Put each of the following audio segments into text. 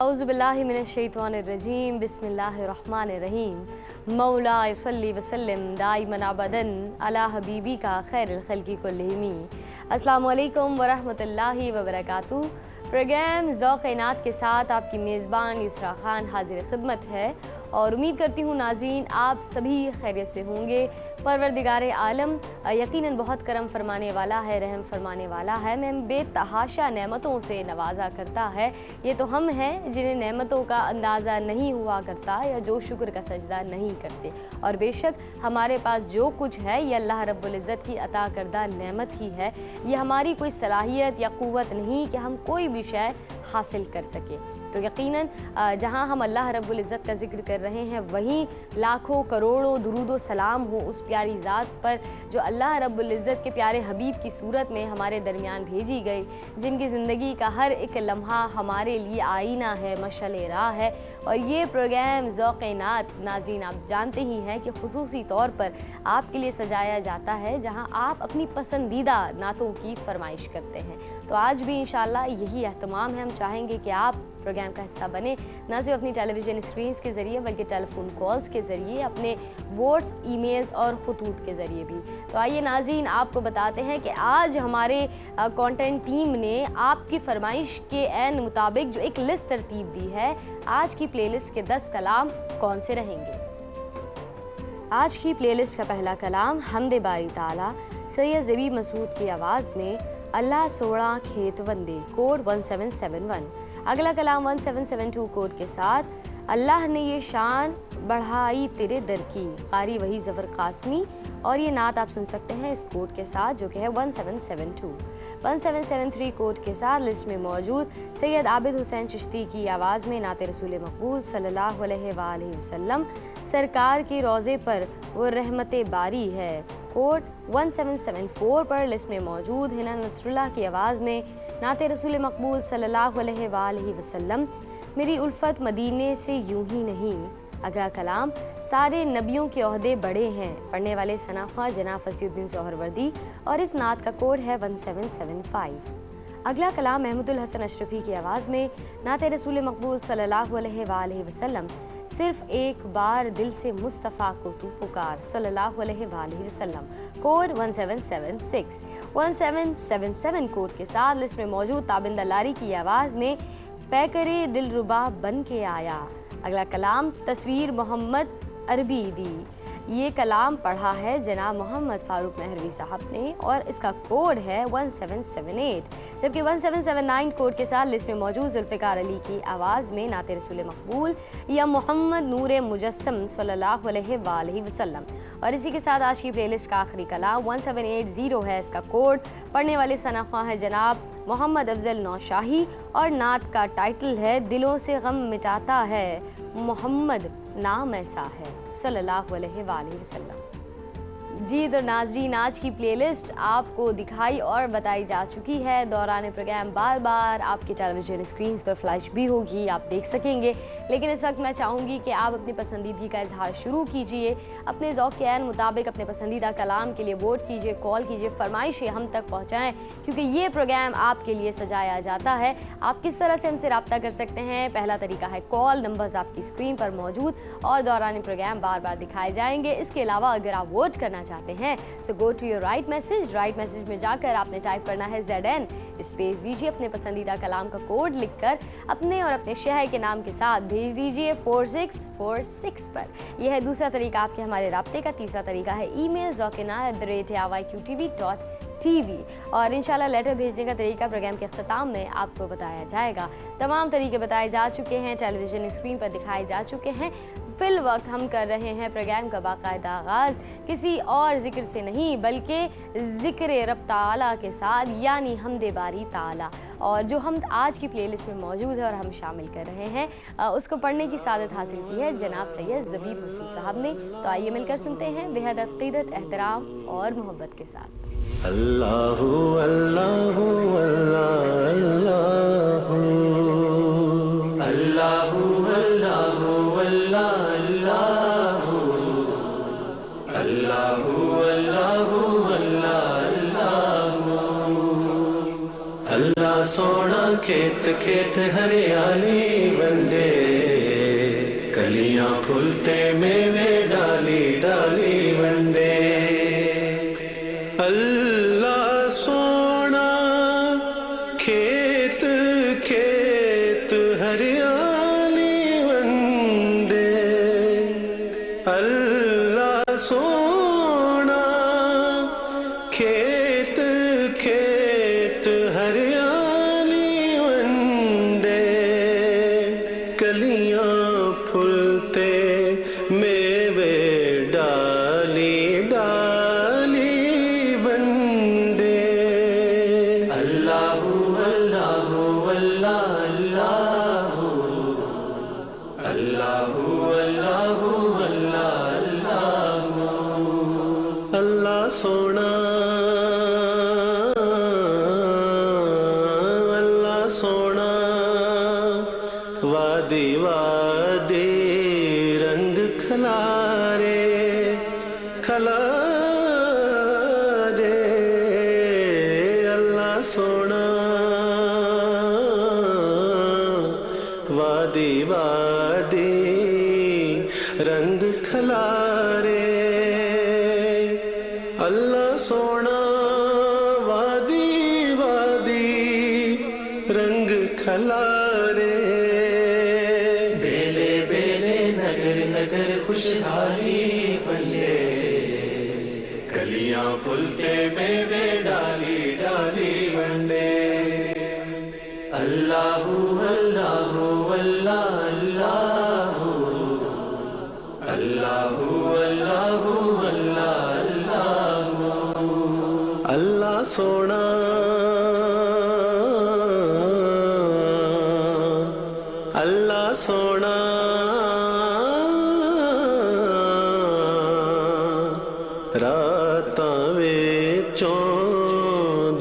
औज़ु बिल्लाहि मिनश्शैतानिर्रजीम बिस्मिल्लाहिर्रहमानिर्रहीम मौला सल्ली वसल्लिम दाइमन अबदन अला हबीबी का खैरुल खल्क़ि कुल्लिहिम। अस्सलामु अलैकुम वरहमतुल्लाहि वबरकातुहू। प्रोग्राम ज़ौक़-ए-नात के साथ आपकी मेज़बान युसरा खान हाजिर खिदमत है और उम्मीद करती हूँ नाज़रीन आप सभी खैरियत से होंगे। परवरदिगार आलम यकीनन बहुत करम फरमाने वाला है, रहम फरमाने वाला है, मैं बेतहाशा नेमतों से नवाजा करता है। ये तो हम हैं जिन्हें नेमतों का अंदाज़ा नहीं हुआ करता या जो शुक्र का सजदा नहीं करते। और बेशक हमारे पास जो कुछ है ये अल्लाह रब्बुल इज़्ज़त की अता करदा नेमत ही है। ये हमारी कोई सलाहियत या क़ुव्वत नहीं कि हम कोई भी शय हासिल कर सके। तो यकीनन जहाँ हम अल्लाह रब्बुल इज़्ज़त का ज़िक्र कर रहे हैं वहीं लाखों करोड़ों दुरूद व सलाम हो उस प्यारी ज़ात पर जो अल्लाह रब्बुल इज़्ज़त के प्यारे हबीब की सूरत में हमारे दरमियान भेजी गई, जिनकी ज़िंदगी का हर एक लम्हा हमारे लिए आईना है, मशअल-ए राह है। और ये प्रोग्राम ज़ौक़-ए-नात नाज़रीन आप जानते ही हैं कि ख़ुसूसी तौर पर आपके लिए सजाया जाता है जहाँ आप अपनी पसंदीदा नातों की फरमाइश करते हैं। तो आज भी इंशाअल्लाह यही एहतमाम है। हम चाहेंगे कि आप प्रोग्राम का हिस्सा बने, न सिर्फ अपनी टेलीविज़न स्क्रीन्स के ज़रिए बल्कि टेलीफोन कॉल्स के ज़रिए, अपने वोट्स, ईमेल्स और ख़ुतूत के ज़रिए भी। तो आइए नाज़रीन आपको बताते हैं कि आज हमारे कंटेंट टीम ने आपकी फरमाइश के ऐन मुताबिक जो एक लिस्ट तरतीब दी है, आज की प्लेलिस्ट के 10 कलाम कौन से रहेंगे। आज की प्लेलिस्ट का पहला कलाम हमदे बारी ताला सैयद ज़बी मसूद की आवाज़ में अल्लाह सोड़ा खेत वंदे कोड 1771। अगला कलाम 1772 कोड के साथ अल्लाह ने ये शान बढ़ाई तेरे दर की, कारी वही ज़फ़र कासमी। और ये नात आप सुन सकते हैं इस कोड के साथ जो कि है 1772। 1773 कोड के साथ लिस्ट में मौजूद सैयद आबिद हुसैन चिश्ती की आवाज़ में नात रसूल मक़बूल सल्लल्लाहु अलैहि वसल्लम सरकार के रोज़े पर वो रहमत बारी है, कोड 1774 पर लिस्ट में मौजूद हिना नसरुल्लाह की आवाज़ में नात रसूल मक़बूल सल्लल्लाहु अलैहि वसल्लम मेरी उल्फत मदीने से यूं ही नहीं। अगला कलाम सारे नबियों के ओहदे बड़े हैं, पढ़ने वाले सना ख्वां जनाब फसीउद्दीन सोहरवर्दी और इस नात का कोड है 1775। अगला कलाम महमूदुल हसन अशरफी की आवाज़ में नात रसूल मक़बूल सल्लल्लाहु अलैहि वसल्लम सिर्फ एक बार दिल से मुस्तफ़ा को तू पुकार सल्लल्लाहु अलैहि वसल्लम, कोड 1776। 1777 कोड के साथ लिस्ट में मौजूद ताबिंदा लारी की आवाज़ में पैकरे दिलरुबा बन के आया। अगला कलाम तस्वीर मोहम्मद अरबी दी, ये कलाम पढ़ा है जनाब मोहम्मद फ़ारूक महरवी साहब ने और इसका कोड है 1778। जबकि 1779 कोड के साथ लिस्ट में मौजूद ज़ुल्फ़िकार अली की आवाज़ में नात रसूल मक़बूल या मोहम्मद नूर मुजस्सम सल्लल्लाहु अलैहि वसल्लम। और इसी के साथ आज की प्लेलिस्ट का आखिरी कलाम 1780 है, इसका कोड, पढ़ने वाले सना ख्वां है जनाब मोहम्मद अफजल नौशाही और नात का टाइटल है दिलों से गम मिटाता है मोहम्मद नाम ऐसा है सल्लल्लाहु अलैहि वसल्लम। जी तो नाज़रीन आज की प्लेलिस्ट आपको दिखाई और बताई जा चुकी है। दौरान प्रोग्राम बार बार आपके टेलीविज़न स्क्रीन्स पर फ्लैश भी होगी, आप देख सकेंगे। लेकिन इस वक्त मैं चाहूँगी कि आप अपनी पसंदीदगी का इजहार शुरू कीजिए, अपने ज़ौक़ के ऐन मुताबिक अपने पसंदीदा कलाम के लिए वोट कीजिए, कॉल कीजिए, फरमाइशें हम तक पहुँचाएँ क्योंकि ये प्रोग्राम आपके लिए सजाया जाता है। आप किस तरह से हमसे रब्ता कर सकते हैं? पहला तरीका है कॉल, नंबर्स आपकी स्क्रीन पर मौजूद और दौरान प्रोग्राम बार बार दिखाए जाएंगे। इसके अलावा अगर आप वोट करना चाहते हैं so go to your write message में जाकर आपने टाइप करना है ZN, स्पेस दीजिए अपने पसंदीदा कलाम का कोड लिखकर अपने और अपने शहर के नाम के साथ भेज दीजिए 4646 पर। यह है दूसरा तरीका आपके हमारे राब्ते का। तीसरा तरीका है ईमेल zokina@yqtv.tv और इंशाल्लाह लेटर भेजने का तरीका प्रोग्राम के अख्ताम में आपको बताया जाएगा। तमाम तरीके बताए जा चुके हैं, टेलीविज़न स्क्रीन पर दिखाए जा चुके हैं। फिल वक्त हम कर रहे हैं प्रोग्राम का बाकायदा आगाज़ किसी और ज़िक्र से नहीं बल्कि ज़िक्र रब ताला के साथ, यानी हमदे बारी ताला। और जो हम आज की प्लेलिस्ट में मौजूद है और हम शामिल कर रहे हैं उसको पढ़ने की सादत हासिल की है जनाब सैयद ज़बी मसूद साहब ने। तो आइए मिलकर सुनते हैं बेहद अक़ीदत, एहतराम और मोहब्बत के साथ। अल्लाहु अल्लाहु अल्लाहु अल्लाहु अल्लाहु अल्लाहु अल्लाहु अल्लाहु अल्लाहु अल्लाह सोना खेत खेत हरियाली बन कलियां फुलते मेवे डाली डाली वंडे। अल्लाह सोना खेत खेत हरियाली वंडे। अल्लाह सोना खेत खेत हरियाली वंडे। कलियां फुलते मेवे डाली डाली वंडे। अल्लाहु अल्लाहु अल्लाह अल्लाहु अल्लाहु अल्लाह अल्लाह सोना अल्लाह सोना वादी वादी रंग खलारे खलारे। अल्लाह सोना वादी वादी रंग खलारे। अल्लाह सोना वादी वादी रंग खलारे। बेले बेले नगर नगर खुशहाली फले। कलियां फुलते मेवे डाली डाली वंडे। अल्लाहु अल्लाहु अल्लाह अल्लाहु अल्लाहु अल्लाह अल्लाह सोना अल्लाह सोना रातां विचों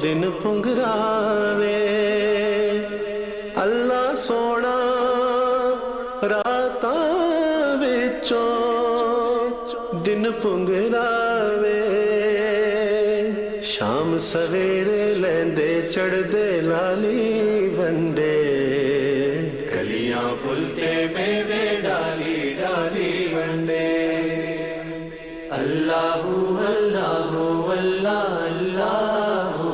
दिन पुंगरावे। अल्लाह सोना रातां विचों दिन पुंगरावे। शाम सवेरे लैंदे चढ़दे लाली वंडे। कलियां फुलते मेवे डाली डाली वंडे। अल्लाहु अल्लाहु अल्लाह अल्लाहु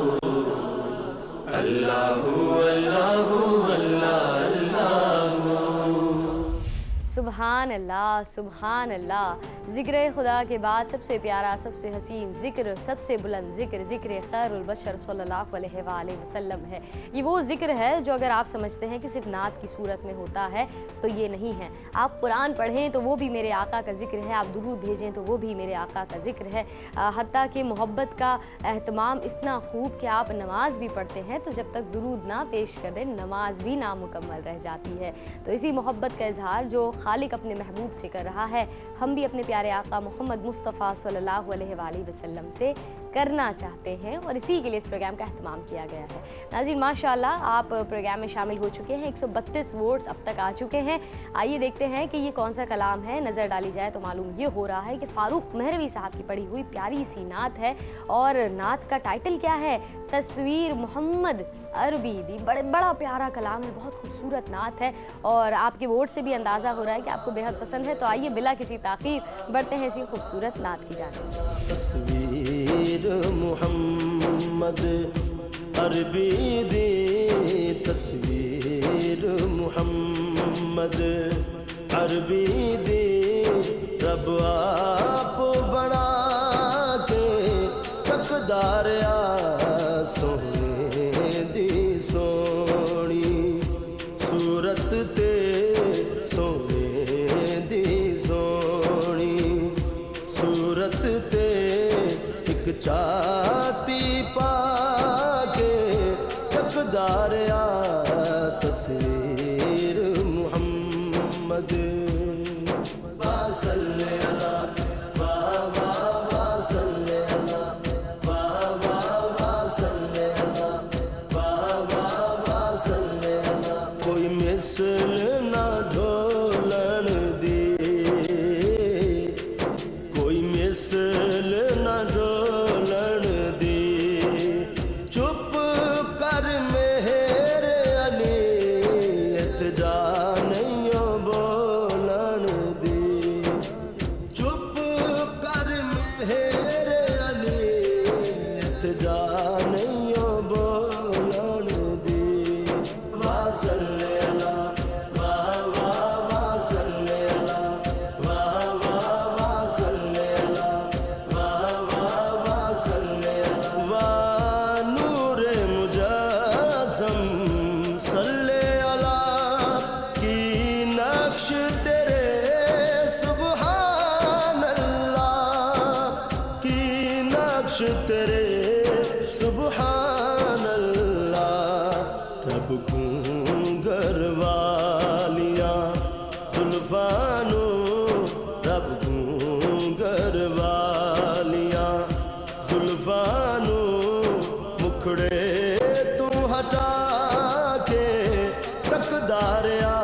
अल्लाहु अल्लाह। सुभान अल्लाह। ज़िक्र खुदा के बाद सबसे प्यारा, सबसे हसीन ज़िक्र, सबसे बुलंद ज़िक्र खैरुल बशर सल्लल्लाहु अलैहि वसल्लम है। ये वो ज़िक्र है जो अगर आप समझते हैं कि सिर्फ नात की सूरत में होता है तो ये नहीं है। आप कुरान पढ़ें तो वो भी मेरे आका का ज़िक्र है, आप दुरूद भेजें तो वो भी मेरे आका का ज़िक्र है। हत्ता कि मोहब्बत का एहतमाम इतना खूब कि आप नमाज भी पढ़ते हैं तो जब तक दुरूद ना पेश कर दें नमाज भी नामुकम्मल रह जाती है। तो इसी मोहब्बत का इजहार जो खालिक अपने महबूब से कर रहा है, हम भी अपने प्यारे आका मोहम्मद मुस्तफ़ा सल्लल्लाहु अलैहि वसल्लम से करना चाहते हैं और इसी के लिए इस प्रोग्राम का अहतमाम किया गया है। नाज़रीन माशाअल्लाह आप प्रोग्राम में शामिल हो चुके हैं, 132 वोट्स अब तक आ चुके हैं। आइए देखते हैं कि ये कौन सा कलाम है। नज़र डाली जाए तो मालूम ये हो रहा है कि फ़ारूक मेहरवी साहब की पढ़ी हुई प्यारी सी नात है और नात का टाइटल क्या है? तस्वीर मोहम्मद अरबी दी। बड़ा प्यारा कलाम है, बहुत खूबसूरत नात है और आपके वोट से भी अंदाज़ा हो रहा है कि आपको बेहद पसंद है। तो आइए बिला किसी ताख़ीर बढ़ते हैं इसी खूबसूरत नात की जानिब। तस्वीर मोहम्मद अरबी दी। तस्वीर मोहम्मद अरबी दी। रब आप बना के तकदार सोने दी सोनी सूरत ते सोने दी सोनी सूरत ते एक चाती पाके तकदार तस्वीर मोहम्मद बासल्ले अला बाबा बासल्ले अला बाबा बासल्ले अला बाबा बासल्ले अला। कोई मिसल ना ढोलन दी, कोई मिसल ना ढोलन दी। चुप कर मेरे अली इत्जा नहीं बोलन ਜ਼ੁਲਫਾਂ ਨੂੰ ਰੱਬ ਗੂੰਗਰ ਵਾਲੀਆਂ ਜ਼ੁਲਫਾਂ ਨੂੰ ਮੁਖੜੇ ਤੂੰ ਹਟਾ ਕੇ ਤੱਕਦਾ ਰਿਹਾ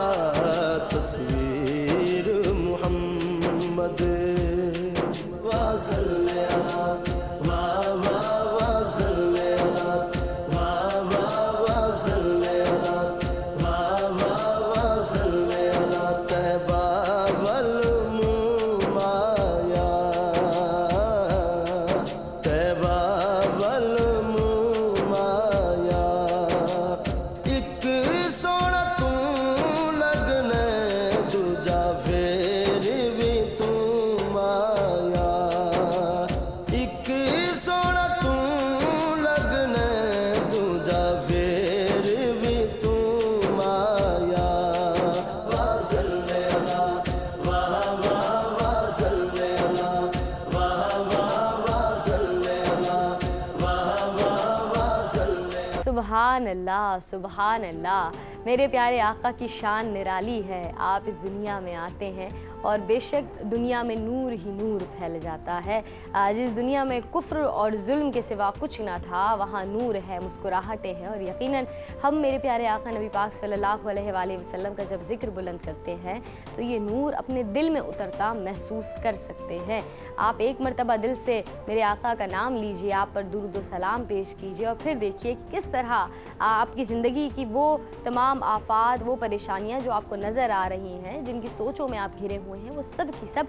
ਤਸਵੀਰ ਮੁਹੰਮਦ ਵਾ ਸੱਲੇ ਅਲਾ ਵਾ ਵਾ ਵਾ ਸੱਲੇ ਅਲਾ ਵਾ ਵਾ ਵਾ ਸੱਲੇ ਅਲਾ ਵਾ ਵਾ ਵਾ ਸੱਲੇ ਅਲਾ ਤੈਬਾ ਵੱਲ ਮੂੰਹ ਮਾਇਆ ਤੈਬਾ ਵੱਲ ਮੂੰਹ ਮਾਇਆ ਇੱਕ ਸੋਹਣਾ ਤੂੰ ਲੱਗਣਾ ਦੂਜਾ ਫੇਰ ਵੀ ਤੂੰ ਮਾਇਆ ਇੱਕ ਸੋਹਣਾ ਤੂੰ ਲੱਗਣਾ ਦੂਜਾ ਫੇਰ ਵੀ ਤੂੰ ਮਾਇਆ ਵਾ ਸੱਲੇ ਅਲਾ ਵਾ ਵਾ ਵਾ ਸੱਲੇ ਅਲਾ ਵਾ ਵਾ ਵਾ ਸੱਲੇ ਅਲਾ ਵਾ ਵਾ ਵਾ ਸੱਲੇ सुबहान अल्लाह मेरे प्यारे आका की शान निराली है। आप इस दुनिया में आते हैं और बेशक दुनिया में नूर ही नूर फैल जाता है। जिस दुनिया में कुफ्र और जुल्म के सिवा कुछ ना था वहाँ नूर है, मुस्कुराहटें हैं। और यकीनन हम मेरे प्यारे आका नबी पाक सल्लल्लाहु अलैहि वसल्लम का जब जिक्र बुलंद करते हैं तो ये नूर अपने दिल में उतरता महसूस कर सकते हैं। आप एक मरतबा दिल से मेरे आका का नाम लीजिए, आप पर दुरूद व सलाम पेश कीजिए और फिर देखिए कि किस तरह आपकी ज़िंदगी की वो तमाम आफात, वो परेशानियाँ जो आपको नज़र आ रही हैं, जिनकी सोचों में आप घिरे हुए हैं, वो सब की सब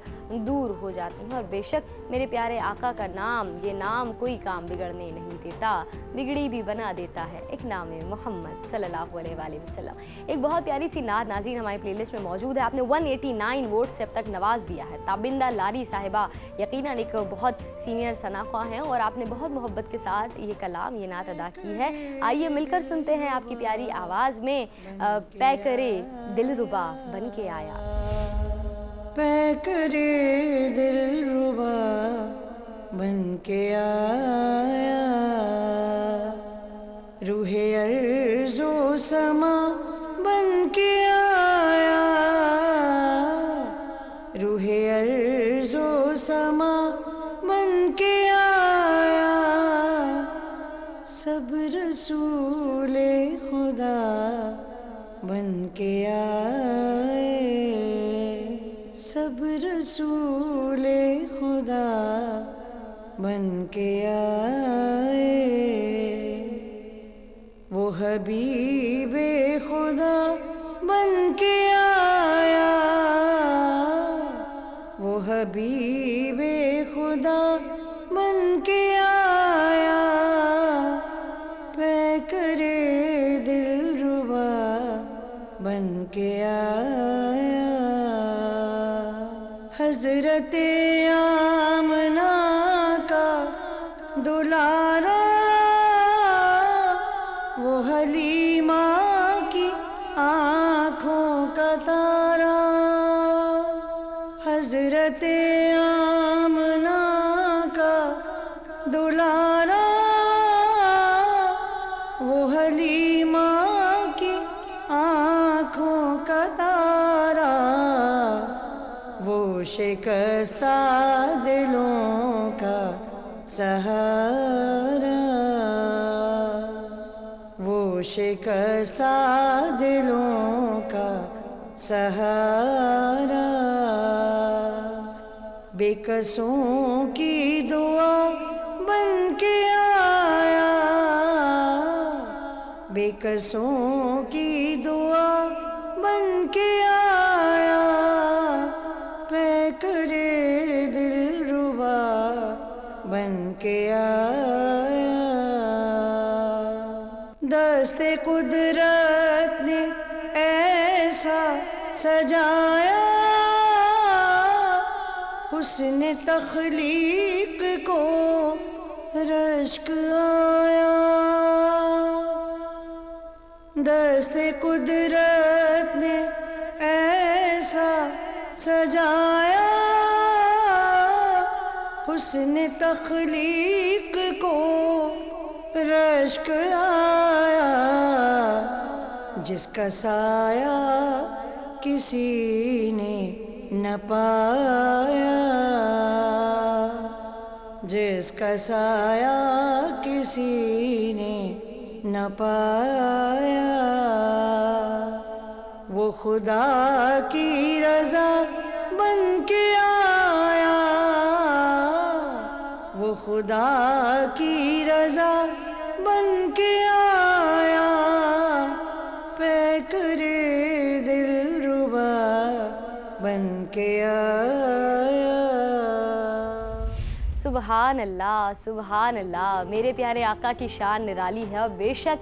दूर हो जाती हैं। और बेशक मेरे प्यारे आका का नाम, ये नाम कोई काम बिगड़ने नहीं देता, बिगड़ी भी बना देता है। एक नाम है मोहम्मद सल्लल्लाहु अलैहि वसल्लम। एक बहुत प्यारी सी नात नाज़रीन हमारी प्लेलिस्ट में मौजूद है। आपने 189 वोट से अब तक नवाज दिया है। ताबिंदा लारी साहिबा यकीनन एक बहुत सीनियर सनाख्वा हैं और आपने बहुत मोहब्बत के साथ ये कलाम, ये नात अदा की है। आइए मिलकर सुनते हैं आपकी प्यारी आवाज़ में पै करे दिलरुबा बन के आया। पै करे दिलरुबा बन के आया, रूहे अर्ज़ो समा बन के आया, रूहे अर्ज़ो समा बन के आया, सब रसूले खुदा बन के आए, सब रसूले खुदा बन के आए, वो हबीबे खुदा बन के आया, वो हबीबे खुदा बन के आया, पै करे दिलरुबा बन के आया। हज़रत आमना का दुलारा, वो हलीमा की आँखों का तारा, हज़रत आमना का दुलारा, वो हलीमा की आँखों का तारा, वो शिकस्ता दिलों का सहारा, वो शिकस्ता दिलों का सहारा, बेकसों की दुआ बन के आया, बेकसों की दुआ बन के आया, पै करे दिलरुबा बन के आया। दस्ते कुदरत ने ऐसा सजाया, उसने तख्लीक को रश्क आया, दस्ते कुदरत ने ऐसा सजाया, उसने तख्लीक को रश्क आया, जिसका साया کسی نے نہ پایا، جس کا سایہ کسی نے نہ پایا، وہ خدا کی رضا بن کے آیا، وہ خدا کی رضا بن کے آیا، پیکرِ دلربا بن کے آیا۔ سبحان اللہ، سبحان اللہ، میرے پیارے آقا کی شان نرالی ہے، اور بے شک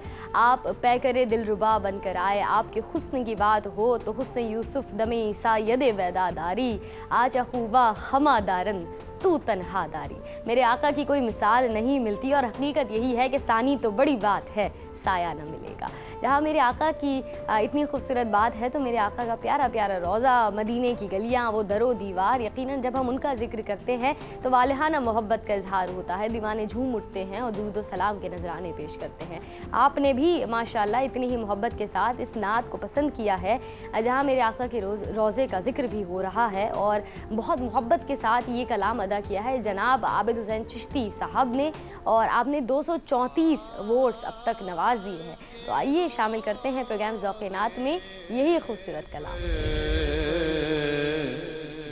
آپ پیکر دلربا بن کر آئے۔ آپ کے حسن کی بات ہو تو حسن یوسف دم عیسیٰ ید ویدا داری، آج خوبا ہما دارن تو تنہا داری۔ میرے آقا کی کوئی مثال نہیں ملتی، اور حقیقت یہی ہے کہ ثانی تو بڑی بات ہے، سایہ نہ ملے گا۔ جہاں میرے آقا کی اتنی خوبصورت بات ہے تو میرے آقا کا پیارا پیارا روضہ، مدینے کی گلیاں، وہ در و دیوار، یقیناً جب ہم ان کا ذکر کرتے ہیں تو والہانہ محبت کا اظہار ہوتا ہے، دیوانے جھوم اٹھتے ہیں اور درود و سلام کے نذرانے پیش کرتے ہیں۔ آپ نے بھی ماشاءاللہ اتنی ہی محبت کے ساتھ اس نعت کو پسند کیا ہے، جہاں میرے آقا کے روضے کا ذکر بھی ہو رہا ہے، اور بہت محبت کے ساتھ یہ کلام ادا کیا ہے جناب عابد حسین چشتی صاحب نے، اور آپ نے 234 ووٹس اب تک نواز دیے ہیں۔ تو آئیے شامل کرتے ہیں پروگرام ذوق نعت میں یہی خوبصورت کلام۔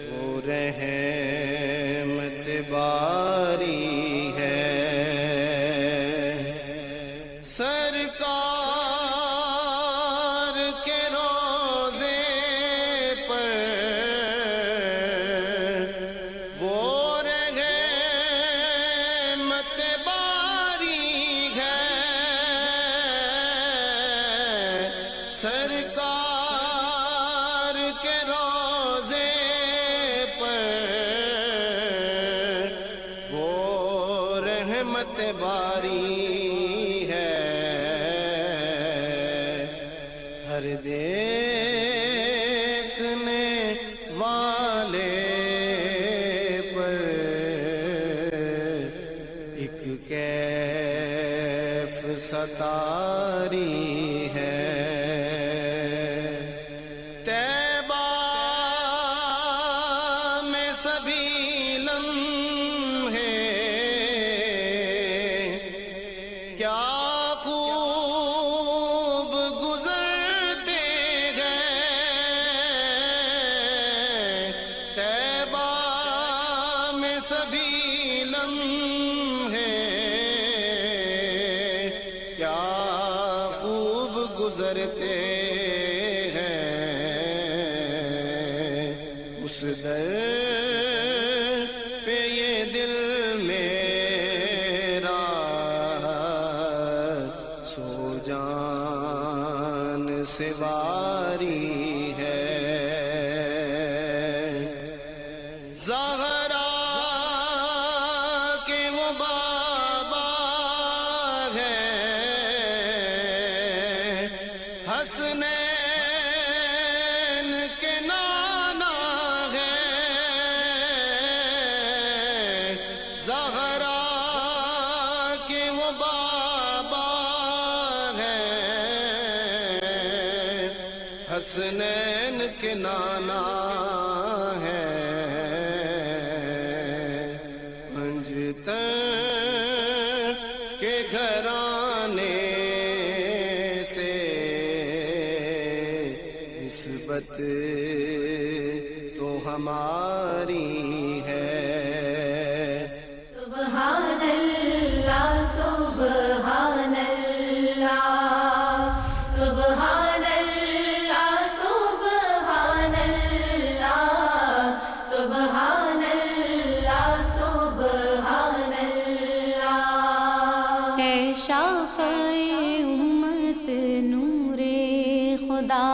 وہ رحمت باری ہے سرکار کے روزے پر، وہ رحمت باری ہے سرکار کے روزے پر، وہ رحمت باری ہے ہر دیکھنے والے پر، ایک کیف ستاری ہے طیبہ میں سبھی لمحے، کیا خوب گزرتے گئے، طیبہ میں سبھی لمحے، کیا خوب گزرتے ہیں، اس در پہ یہ دل میرا سو جان سے واری ہے، زہرا کے وہ بابا ہے، حسنین کے نانا ہے، زہرا کے وہ بابا ہے، حسنین کے نانا ہے، منجتر کے گھرانے سے نسبت تو ہماری ہے، سبحان اللہ، سبحان اللہ، سبحان اللہ، سبحان اللہ، سبحان اللہ، سبحان اللہ۔ اے شافعِ امت نور خدا،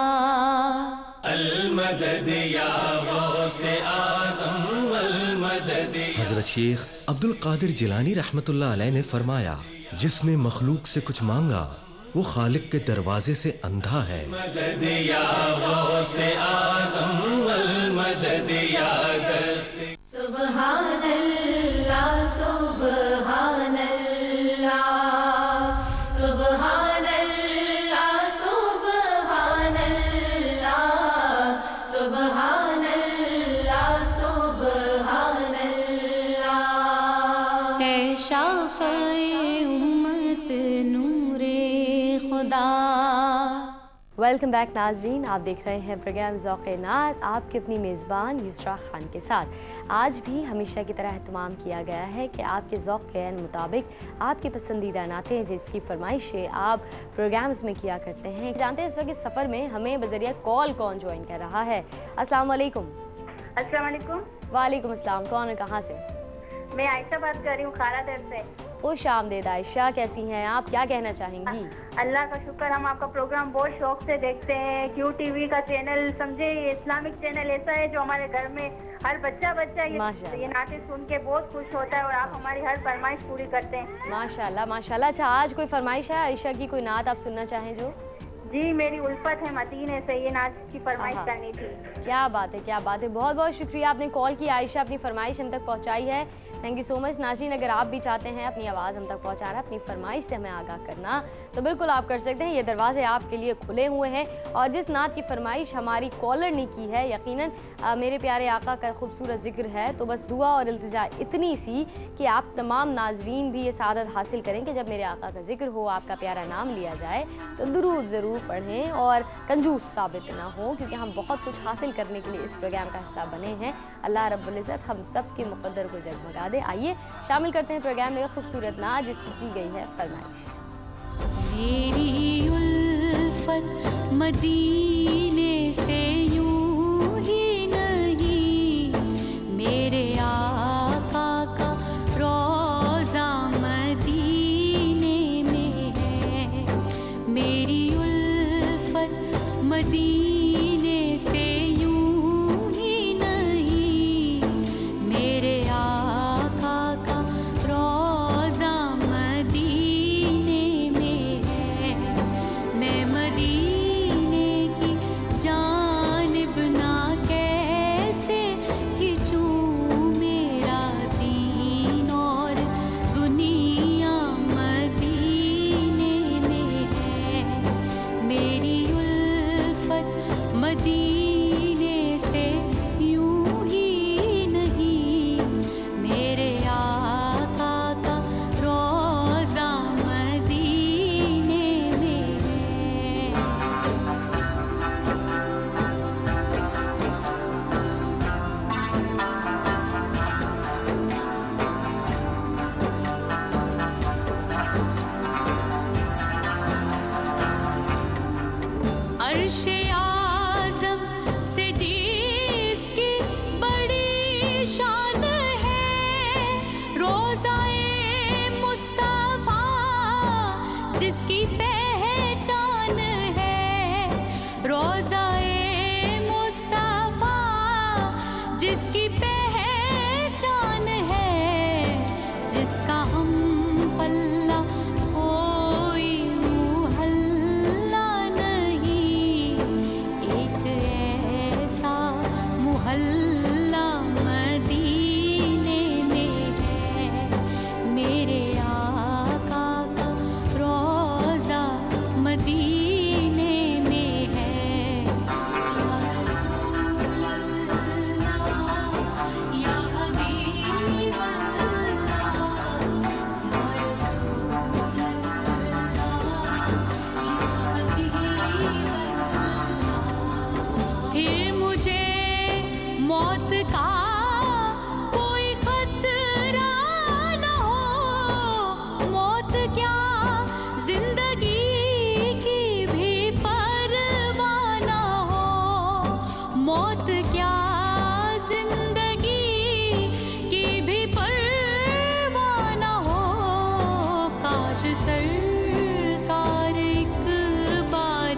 المدد یا غوث اعظم المدد۔ حضرت شیخ عبد القادر جیلانی رحمۃ اللہ علیہ نے فرمایا، جس نے مخلوق سے کچھ مانگا وہ خالق کے دروازے سے اندھا ہے۔ مدد یا غوث اعظم المدد یا دست۔ سبحان اللہ، سبحان اللہ، سبحان اللہ، سبحان اللہ، वेलकम बैक नाज़रीन, आप देख रहे हैं प्रोग्राम ज़ौक़-ए-नात आपकी अपनी मेज़बान युसरा खान के साथ। आज भी हमेशा की तरह एहतमाम किया गया है कि आपके ज़ौक़ के मुताबिक आपकी पसंदीदा नातें जिसकी फरमाइशें आप प्रोग्राम्स में किया करते हैं। जानते हैं इस वक्त इस सफ़र में हमें बज़रिया कॉल कौन ज्वाइन कर रहा है। अस्सलाम वालेकुम। अस्सलाम वालेकुम। वालेकुम अस्सलाम। कौन है, कहाँ से? मैं आयशा बात कर रही हूँ खारा दर से। खुश आमदीद आयशा, कैसी हैं आप, क्या कहना चाहेंगी? अल्लाह का शुक्र, हम आपका प्रोग्राम बहुत शौक से देखते हैं। क्यू टीवी का चैनल समझे, ये इस्लामिक चैनल ऐसा है जो हमारे घर में हर बच्चा ये नाते सुन के बहुत खुश होता है और आप हमारी हर फरमाइश पूरी करते हैं। माशाल्लाह माशाल्लाह। अच्छा, आज कोई फरमाइश है आयशा की, कोई नात आप सुनना चाहें जो? जी, मेरी उल्फत है मदीने से, ये नात की फरमाइश करनी थी। क्या बात है, क्या बात है। बहुत बहुत शुक्रिया आपने कॉल की आयशा, अपनी फरमाइश हम तक पहुंचाई है। Thank you so much. नाज़रीन, अगर आप भी चाहते हैं अपनी आवाज़ हम तक पहुंचाना, अपनी फरमाइश से हमें आगाह करना, तो बिल्कुल आप कर सकते हैं। ये दरवाजे आपके लिए खुले हुए हैं। और जिस नात की फरमाइश हमारी कॉलर ने की है, यकीनन मेरे प्यारे आका का खूबसूरत जिक्र है, तो बस दुआ और इल्तिजा इतनी सी कि आप तमाम नाजरीन भी ये सादत हासिल करें कि जब मेरे आका का जिक्र हो, आपका प्यारा नाम लिया जाए, तो दुरूद ज़रूर पढ़ें और कंजूस साबित ना हो, क्योंकि हम बहुत कुछ हासिल करने के लिए इस प्रोग्राम का हिस्सा बने हैं। अल्लाह रब्बुल इज़्ज़त हम सब के मुक़द्दर को जगमगा दे। आइए शामिल करते हैं प्रोग्राम में खूबसूरत नात जिसकी की गई है फरमाइश। मेरी उल्फत मदीने से यूं ही नहीं, मेरे आका का रोज़ा मदीने में है। मेरी उल्फत मदीने से यूं ही नहीं, मेरे आका का रोज़ा मदीने में है। मैं मदीने की जानिब ना कैसे खिंचूं, मेरा दीन और दुनिया मदीने में है। मेरी उल्फत मदीने से यूं ही नहीं, मेरे आका का रोज़ा मदीने में है। अर्शे आज़म से जिसकी बड़ी शान है, रोज़ाए मुस्तफ़ा जिसकी पहचान है। रोज़ाए मुस्तफ़ा जिसकी पहचान है, जिसका हम पल्ला कोई मुहल्ला नहीं। एक ऐसा मुहल्ला मदीने में है, मेरे आका का रोज़ा मदीने में है। या हबीब अल्लाह, या रसूल अल्लाह, या हबीब अल्लाह। फिर मुझे मौत का कोई खतरा न हो, मौत क्या जिंदगी की भी परवाह न हो। मौत क्या जिंदगी की भी परवाह न हो। काश सरकार एक बार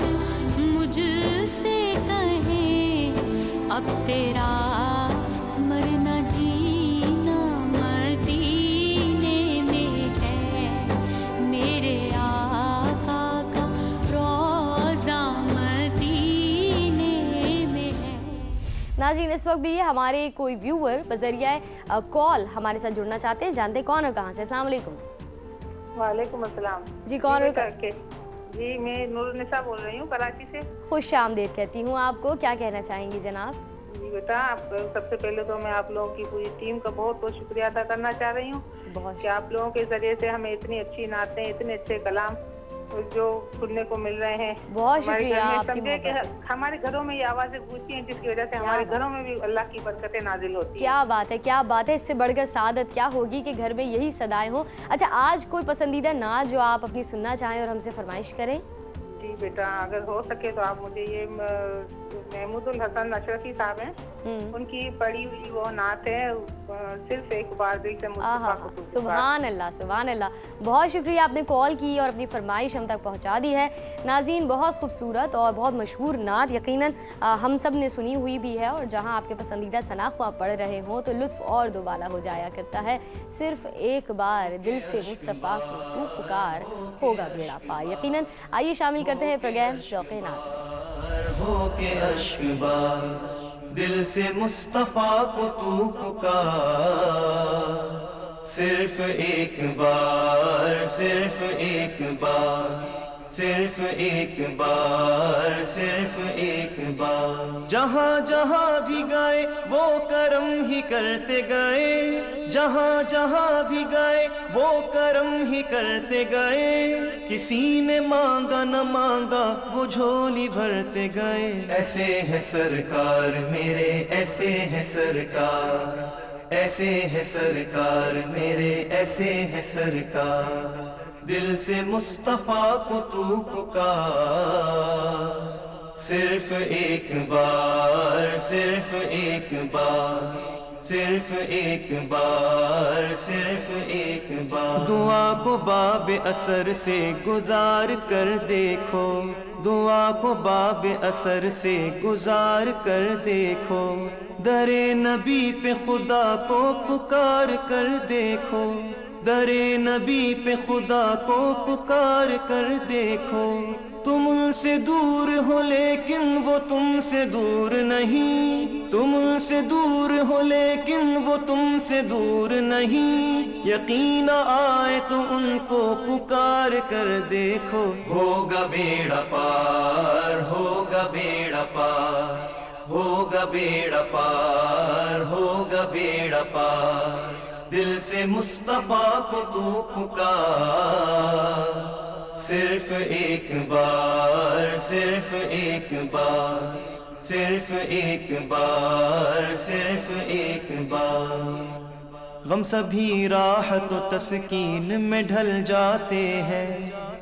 मुझसे कहें, अब तेरा मरना जीना मदीने में है। मेरे आका का रोज़ा मदीने में है। नाज़रीन, इस वक्त भी हमारे कोई व्यूअर बज़रिया कॉल हमारे साथ जुड़ना चाहते हैं। जानते हैं कौन और कहाँ से? अस्सलाम वालेकुम। वालेकुम अस्सलाम। जी, कौन और करके? जी, मैं नूरनिसा बोल रही हूँ कराची से। खुश आमदीद कहती हूँ आपको। क्या कहना चाहेंगी जनाब? जी बेटा, आप सबसे पहले तो मैं आप लोगों की पूरी टीम का बहुत बहुत शुक्रिया अदा करना चाह रही हूँ बहुत कि आप लोगों के जरिए से हमें इतनी अच्छी नातें, इतने अच्छे कलाम जो सुनने को मिल रहे हैं। बहुत हमारे शुक्रिया घर में आपकी समझे कि मोहब्बत। हमारे घरों में ये आवाजें गूंजती हैं जिसकी वजह से हमारे घरों में भी अल्लाह की बरकतें नाजिल होती हैं। क्या बात है, क्या बात है। इससे बढ़कर सादत क्या होगी कि घर में यही सदाएं हो। अच्छा, आज कोई पसंदीदा नात जो आप अपनी सुनना चाहें और हमसे फरमाइश करें? जी बेटा, अगर हो सके तो आप मुझे ये महमूदुल हसन अशरफी साहब हैं, उनकी पढ़ी हुई वो नात है, सिर्फ एक बार दिल से मुस्तफा को तू पुकार। सुभान अल्लाह, सुभान अल्लाह। बहुत शुक्रिया, आपने कॉल की और अपनी फरमाइश हम तक पहुंचा दी है। नाज़रीन, बहुत खूबसूरत और बहुत मशहूर नात यकीनन हम सब ने सुनी हुई भी है, और जहां आपके पसंदीदा सनाख्व आप पढ़ रहे हों तो लुत्फ़ और दोबाला हो जाया करता है। सिर्फ एक बार दिल से मुस्तफ़ा को तू पुकार, होगा बेड़ा पार। यकीनन आइए शामिल करते हैं प्रोग्राम शौक़े नात। हो के अश्कबार, दिल से मुस्तफा को तू पुकार, सिर्फ एक बार, सिर्फ एक बार, सिर्फ एक बार, सिर्फ एक बार। जहाँ जहाँ भी गए वो करम ही करते गए, जहाँ जहाँ भी गए वो करम ही करते गए, किसी ने मांगा न मांगा वो झोली भरते गए। ऐसे है सरकार मेरे, ऐसे है सरकार, ऐसे है सरकार मेरे, ऐसे है सरकार, दिल से मुस्तफा को तू पुकार, सिर्फ एक बार, सिर्फ एक बार, सिर्फ एक बार, सिर्फ एक बार। दुआ को बाब असर से गुजार कर देखो, दुआ को बाब असर से गुजार कर देखो, दरे नबी पे खुदा को पुकार कर देखो, दरे नबी पे खुदा को पुकार कर देखो। तुम उनसे दूर हो लेकिन वो तुमसे दूर नहीं, तुम उनसे दूर हो लेकिन वो तुमसे दूर नहीं, यकीन आए तो उनको पुकार कर देखो। होगा बेड़ा पार, होगा बेड़ा पार, होगा बेड़ा पार, होगा बेड़ा पार, दिल से मुस्तफा को तू पुकार, सिर्फ एक बार, सिर्फ एक बार, सिर्फ एक बार, सिर्फ एक बार। गम सभी राहत व तस्कीन में ढल जाते हैं,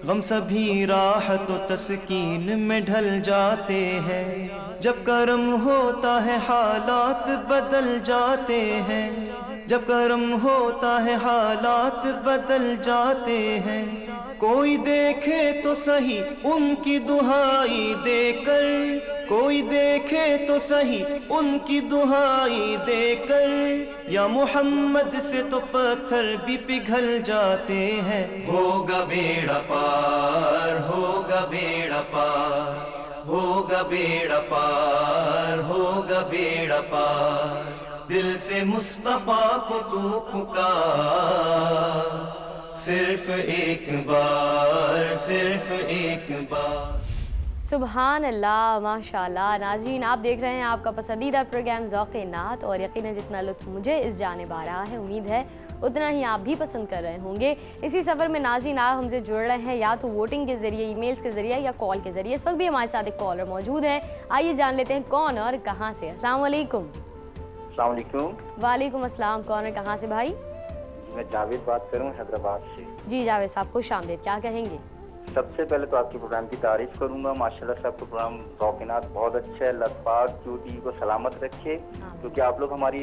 गम सभी राहत व तस्कीन में ढल जाते हैं, जब करम होता है हालात बदल जाते हैं, जब करम होता है हालात बदल जाते हैं। कोई देखे तो सही उनकी दुहाई देकर, कोई देखे तो सही उनकी दुहाई देकर, या मोहम्मद से तो पत्थर भी पिघल जाते हैं। होगा बेड़ा पार, होगा बेड़ा पार, होगा बेड़ा पार, होगा बेड़ा पार, दिल से मुस्तफा को तू पुकार, सिर्फ एक बार, सिर्फ एक बार। सुभान अल्लाह, माशाअल्लाह। नाज़रीन, आप देख रहे हैं आपका पसंदीदा प्रोग्राम ज़ौक़े नात, और यकीनन जितना लुत्फ़ मुझे इस जानिब आ रहा है, उम्मीद है उतना ही आप भी पसंद कर रहे होंगे। इसी सफ़र में नाज़रीन आप हमसे जुड़ रहे हैं या तो वोटिंग के ज़रिए, ईमेल्स के ज़रिए या कॉल के ज़रिए। इस वक्त भी हमारे साथ एक कॉलर मौजूद है, आइए जान लेते हैं कौन और कहाँ से। अस्सलाम वालेकुम। अस्सलाम वालेकुम। वालेकुम अस्सलाम। कौन है, कहाँ से भाई? मैं जावेद बात कर रहा हूँ हैदराबाद से। जी जावेद साहब, खुश आमदीद। क्या कहेंगे? सबसे पहले तो आपके प्रोग्राम की तारीफ करूंगा, माशाल्लाह से आपका प्रोग्राम ज़ौक़े नात बहुत अच्छा है। अल्लाह पाक QTV को सलामत रखे, क्योंकि आप लोग हमारी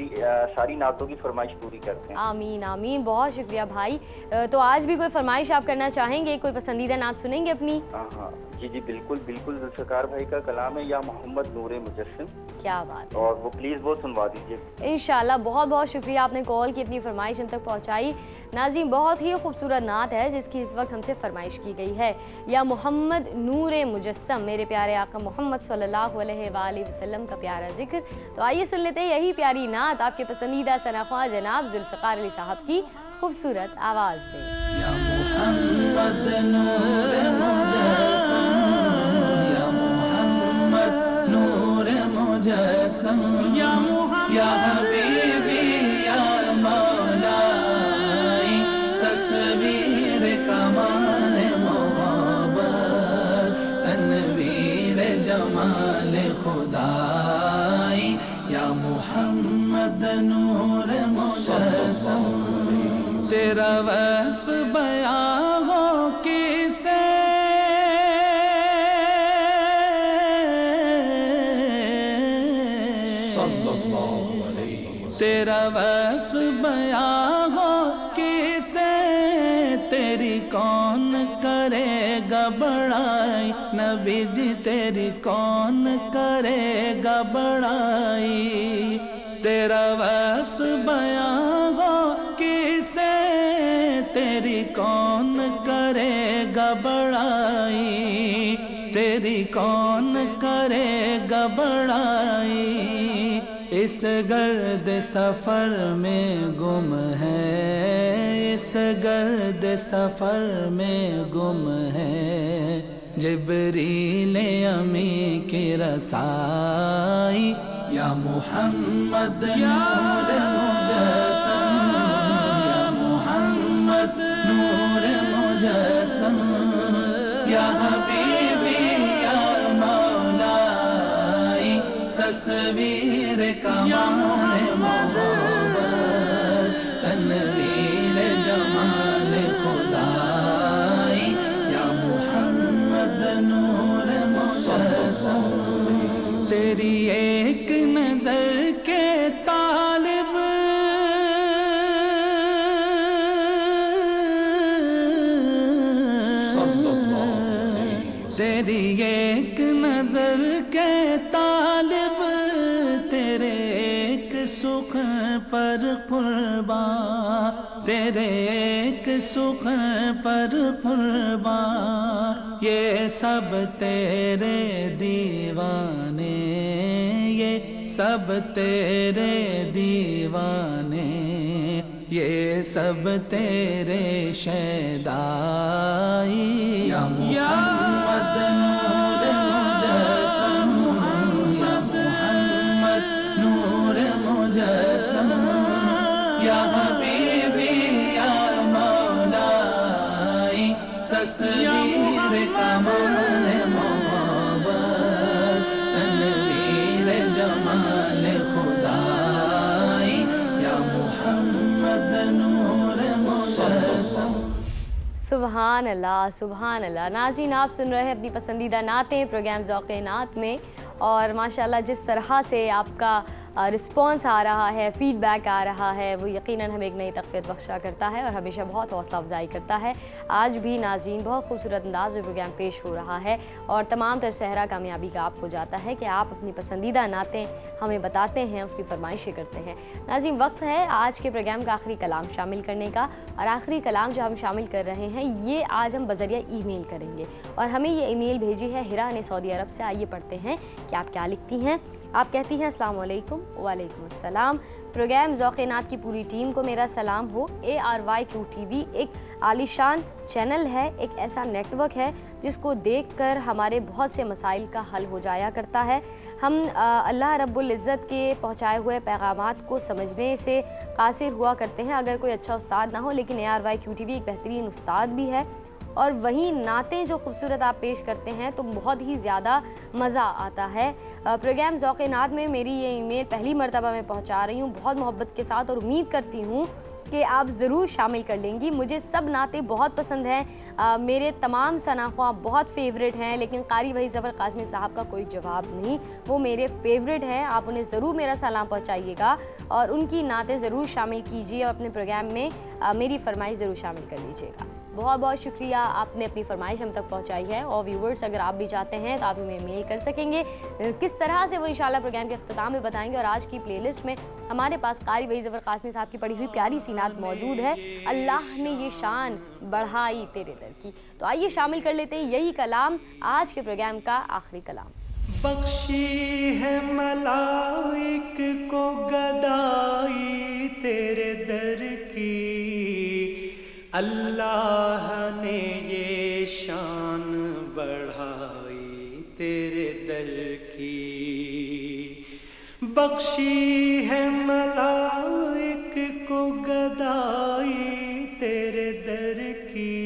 सारी नातों की फरमाइश पूरी करते हैं। आमीन आमीन, बहुत शुक्रिया भाई। तो आज भी कोई फरमाइश आप करना चाहेंगे, कोई पसंदीदा नात सुनेंगे अपनी? हाँ जी जी बिल्कुल बिल्कुल। ज़ुल्फ़िकार भाई का कलाम है या मोहम्मद नूरे मुजस्सिम। क्या बात है, और वो प्लीज़ वो सुनवा दीजिए इंशाल्लाह। बहुत बहुत शुक्रिया, आपने कॉल की, अपनी फरमाइश हम तक पहुँचाई। नाज़रीन, बहुत ही खूबसूरत नात है जिसकी इस वक्त हमसे फरमाइश की गई है, या मोहम्मद नूरे मुजस्सम, मेरे प्यारे आका मोहम्मद सल्लल्लाहु अलैहि वसल्लम का प्यारा जिक्र। तो आइए सुन लेते हैं यही प्यारी नात आपके पसंदीदा सनाख्वा जनाब ज़ुल्फ़िकार अली साहब की खूबसूरत आवाज़ में। या मोहम्मद नूरे मुजस्सम, या मोहम्मद नूरे मुजस्सम, या मोहम्मद या हबीबी या मौलाई, तस्वीर कमाल मोहब्बत जमाल खुदाई या मोहम्मद नूर मुजस्सम तेरा वस्फ बयां हो किसे तेरा वस्फ बयां हो किसे तेरी कौन करेगा बड़ाई नबी जी तेरी कौन करेगा बड़ाई तेरा वस्फ बयां हो किसे तेरी कौन करेगा बड़ाई तेरी कौन करेगा बड़ाई इस गर्द सफर में गुम है इस गर्द सफर में गुम है जिब्रील अमी की रसाई या मोहम्मद नूर मुजस्सम या मोहम्मद नूर मुजस्सम या हबीबी या मौलाई तस्वीर कमाल मोहब्बत तनवीर जमाल खुदाई या मोहम्मद नूर मुजस्सम तेरी एक नजर के तालिब तेरी एक नजर के तालिब तेरे एक सुख पर कुर्बान तेरे एक सुख पर कुर्बान ये सब तेरे दीवाने ये सब तेरे दीवाने ये सब तेरे शैदाई या मोहम्मद नूर मुजस्सम या मोहम्मद नूर मुजस्सम या हबीबी या मौलाई तस्वीर कमाल मोहब्बत तनवीर जमाल खुदाई या मोहम्मद नूर मुजस्सम सुभान अल्लाह। नाज़रीन, आप सुन रहे हैं अपनी पसंदीदा नातें प्रोग्राम ज़ौक़-ए नात में, और माशाल्लाह जिस तरह से आपका रिस्पॉन्स आ रहा है, फ़ीडबैक आ रहा है, वो यकीनन हमें एक नई तक़वीत बख्शा करता है और हमेशा बहुत हौसला अफजाई करता है। आज भी नाज़रीन बहुत खूबसूरत अंदाज़ में प्रोग्राम पेश हो रहा है और तमाम तर सहरा कामयाबी का आपको जाता है कि आप अपनी पसंदीदा नातें हमें बताते हैं, उसकी फरमाइशें करते हैं। नाज़रीन, वक्त है आज के प्रोग्राम का आखिरी कलाम शामिल करने का, और आखिरी कलाम जो हम शामिल कर रहे हैं ये आज हम बज़रिया ईमेल करेंगे, और हमें ये ईमेल भेजी है हिरा ने सऊदी अरब से। आइए पढ़ते हैं कि आप क्या लिखती हैं। आप कहती हैं अस्सलाम वालेकुम। वालेकुम अस्सलाम। प्रोग्राम ज़ौक़-ए नात की पूरी टीम को मेरा सलाम हो। ARYQTV एक आलीशान चैनल है, एक ऐसा नेटवर्क है जिसको देखकर हमारे बहुत से मसाइल का हल हो जाया करता है। हम अल्लाह रब्बुल इज़्ज़त के पहुँचाए हुए पैगामात को समझने से कासिर हुआ करते हैं अगर कोई अच्छा उस्ताद ना हो, लेकिन ARYQTV एक बेहतरीन उस्ताद भी है। और वहीं नातें जो खूबसूरत आप पेश करते हैं तो बहुत ही ज़्यादा मज़ा आता है। प्रोग्राम ज़ौक़-ए नात में मेरी ये ईमेल पहली मरतबा मैं पहुंचा रही हूँ बहुत मोहब्बत के साथ, और उम्मीद करती हूँ कि आप ज़रूर शामिल कर लेंगी। मुझे सब नाते बहुत पसंद हैं, मेरे तमाम सनाख़्वा बहुत फ़ेवरेट हैं, लेकिन कारी भाई ज़फ़र काज़मी साहब का कोई जवाब नहीं, वो मेरे फ़ेवरेट हैं। आप उन्हें ज़रूर मेरा सलाम पहुँचाइएगा और उनकी नातें ज़रूर शामिल कीजिए और अपने प्रोग्राम में मेरी फ़रमाइश ज़रूर शामिल कर लीजिएगा। बहुत बहुत शुक्रिया, आपने अपनी फ़रमाइश हम तक पहुंचाई है। और व्यूवर्स, अगर आप भी चाहते हैं तो आप हमें मेल कर सकेंगे, किस तरह से वो इंशाल्लाह प्रोग्राम के अख्ताम में बताएंगे। और आज की प्लेलिस्ट में हमारे पास कारी वही ज़फ़र काज़मी साहब की पढ़ी हुई प्यारी सी नात मौजूद है, अल्लाह ने ये शान बढ़ाई तेरे दर की। तो आइए शामिल कर लेते हैं यही कलाम, आज के प्रोग्राम का आखिरी कलाम। बख्शी है मलाइक को गदाई तेरे दर की, अल्लाह ने ये शान बढ़ाई तेरे दर की। बख्शी है मलाइक को गदाई तेरे दर की,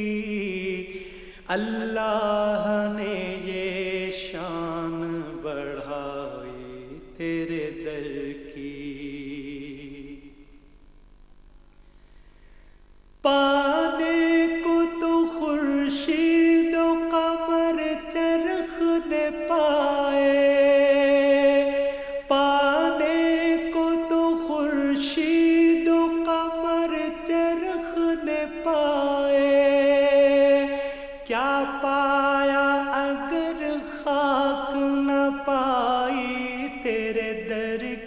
अल्लाह ने ये शान बढ़ाई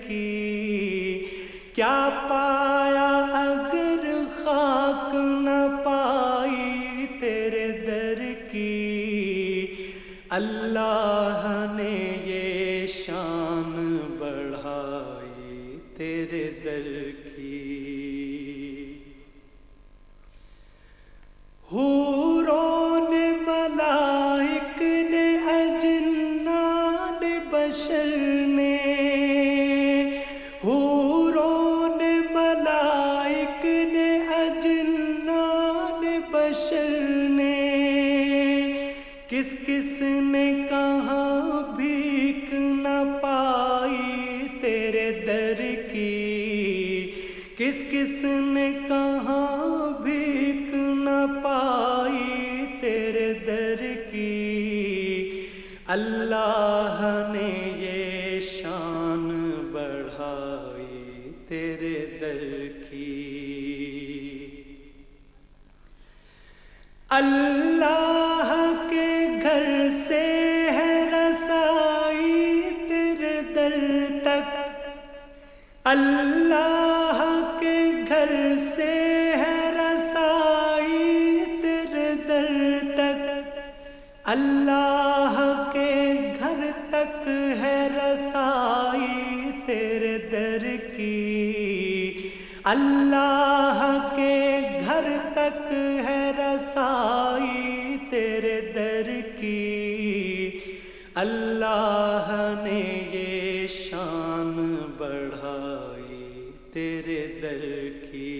کی کیا پایا اگر خاک نہ پائی تیرے در کی اللہ نے یہ شان بڑھائی تیرے در کی حوروں نے ملائک نے اجنان بشر نے حوروں نے ملائک نے اجنان بشر نے کس کس نے کہاں بھیک نہ پائی تیرے در کی کس کس نے کہاں بھیک نہ پائی تیرے در کی اللہ نے یہ شان بڑھائی تیرے در کی اللہ کے گھر سے ہے رسائی تیرے در تک اللہ کے گھر سے ہے رسائی تیرے در تک اللہ کے گھر تک ہے رسائی تیرے در کی اللہ کے گھر تک ہے رسائی تیرے در کی اللہ نے یہ شان بڑھائی تیرے در کی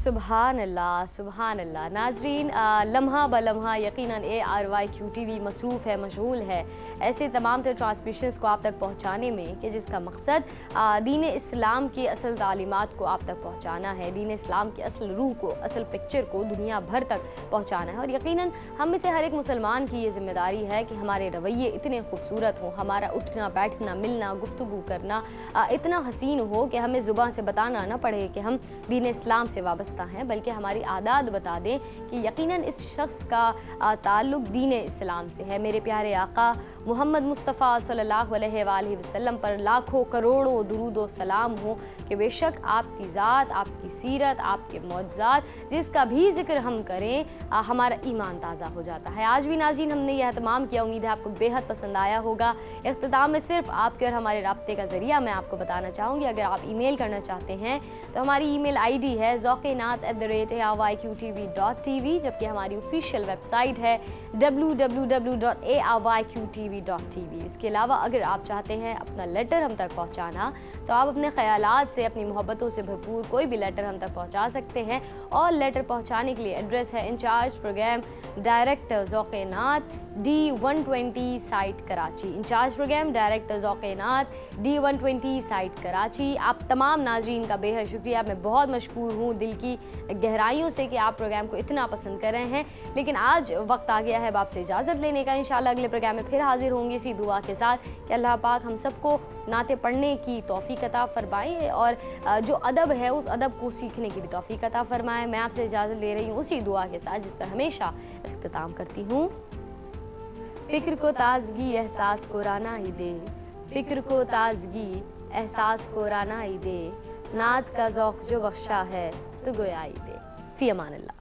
سبحان اللہ سبحان اللہ. ناظرین لمحہ بلمحہ یقیناً ARYQTV مصروف ہے مشغول ہے ایسے تمام تر ٹرانسمیشنز کو آپ تک پہنچانے میں کہ جس کا مقصد دین اسلام کی اصل تعلیمات کو آپ تک پہنچانا ہے دین اسلام کی اصل روح کو اصل پکچر کو دنیا بھر تک پہنچانا ہے اور یقیناً ہم میں سے ہر ایک مسلمان کی یہ ذمہ داری ہے کہ ہمارے رویے اتنے خوبصورت ہوں ہمارا اٹھنا بیٹھنا ملنا گفتگو کرنا اتنا حسین ہو کہ ہمیں زبان سے بتانا نہ پڑے کہ ہم دین اسلام سے وابستہ ہیں بلکہ ہماری عادات بتا دیں کہ یقیناً اس شخص کا تعلق دین اسلام سے ہے. میرے پیارے آقا محمد مصطفیٰ صلی اللہ علیہ وآلہ وسلم پر لاکھوں کروڑوں درود و سلام ہو کہ بے شک آپ کی ذات آپ کی سیرت آپ کے معجزات جس کا بھی ذکر ہم کریں ہمارا ایمان تازہ ہو جاتا ہے. آج بھی ناظرین ہم نے یہ اہتمام کیا امید ہے آپ کو بے حد پسند آیا ہوگا. اختتام میں صرف آپ کے اور ہمارے رابطے کا ذریعہ میں آپ کو بتانا چاہوں گی اگر آپ ای میل کرنا چاہتے ہیں تو ہماری ای میل آئی ڈی ہے zokainat@aryqtv.tv جبکہ ہماری آفیشیل ویب سائٹ ہے www.aryqtv.tv. اس کے علاوہ اگر آپ چاہتے ہیں اپنا لیٹر ہم تک پہنچانا تو آپ اپنے خیالات سے اپنی محبتوں سے بھرپور کوئی بھی لیٹر ہم تک پہنچا سکتے ہیں اور لیٹر پہنچانے کے لیے ایڈریس ہے انچارج پروگرام ڈائریکٹر ذوقینات D120 site Karachi. In charge programme director ذوقینات D120 سائٹ کراچی. آپ تمام ناظرین کا بے حد شکریہ. میں بہت مشکور ہوں دل کی گہرائیوں سے کہ آپ پروگرام کو اتنا پسند کر رہے ہیں لیکن آج وقت آ گیا ہے اب آپ سے اجازت لینے کا. انشاءاللہ اگلے پروگرام میں پھر حاضر ہوں گے اسی دعا کے ساتھ کہ اللہ پاک ہم سب کو نعتیں پڑھنے کی توفیق عطا فرمائے اور جو ادب ہے اس ادب کو سیکھنے کی بھی توفیق عطا فرمائے. میں آپ سے اجازت لے رہی ہوں اسی دعا کے ساتھ جس پر ہمیشہ اختتام کرتی ہوں. فکر کو تازگی احساس کو رانائی دے فکر کو تازگی احساس کو رانائی دے نعت کا ذوق جو بخشا ہے تو گویائی دے. فی امان اللہ.